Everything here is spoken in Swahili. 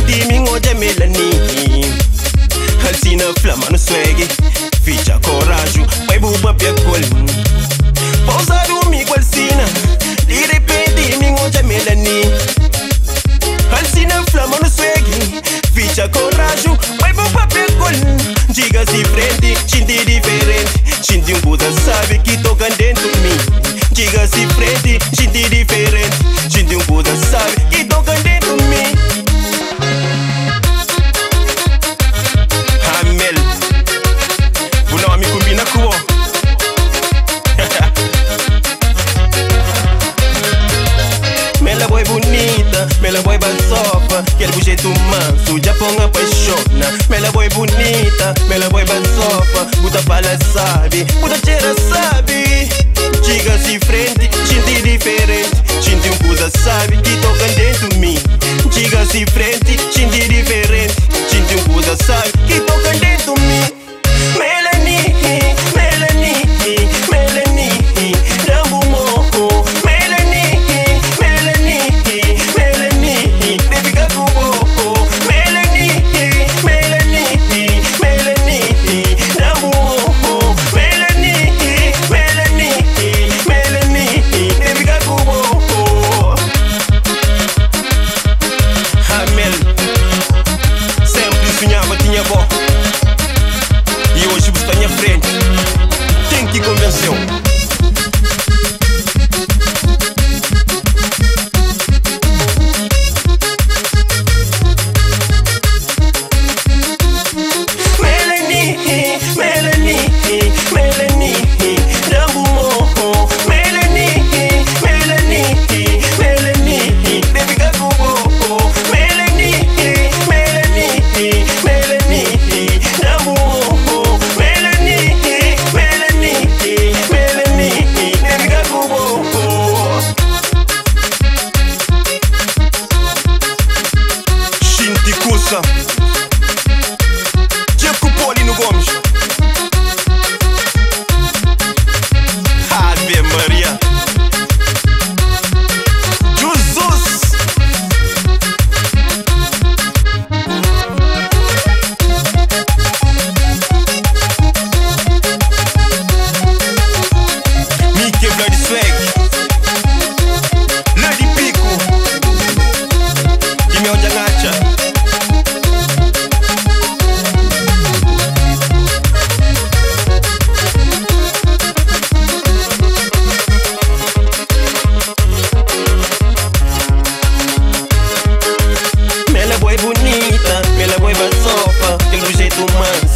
rependi mingoja Melanie. Alcina flama no swag, ficha coraggio, vai buba piacol. Pausa domingo alcina, de repente mingoja Melanie. Alcina flama no swag, ficha coraggio, vai buba piacol. Diga se frente, gente diferente, gente coisa sabe que toca dentro de mim. Diga se frente, gente diferente, gente coisa sabe que toca dentro de mim. Amel, vous n'avez pas combina quoi? Me la boy bonita, me la boy basofa, quer bouger tu manso, Japão apaixona. Me la boy bonita, me la boy basofa, puta fala sabe, puta cheira sabe. Diga se frente, gente diferente, gente coisa sabe que toca dentro de mim. Diga se frente, gente diferente, gente coisa sabe que toca dentro de mim. Melanie, Melanie, Melanie, Rambo Moco. Melanie, Melanie, Melanie, baby Gakubo. Melanie, Melanie, Melanie, Rambo Moco. Melanie, Melanie, Melanie, baby Gakubo. Amel, sempre sonhava tinha bom. E hoje você está à minha frente. Quem te convenceu? Melanie, Melanie, Melanie, Rambo Moco. Melanie, Melanie, Melanie, baby Gakubo. Melanie, Melanie, Melanie, Rambo Moco. Melanie, Melanie, Melanie, baby Gakubo. Shinti Kusa, Jacob Paulino Gomes. Ave Maria, Jesus. Mickey Bloody Swag, Lady Pico, Dimeo Janacha. Me la boy bonita, me la boy basofa, del jeito humano.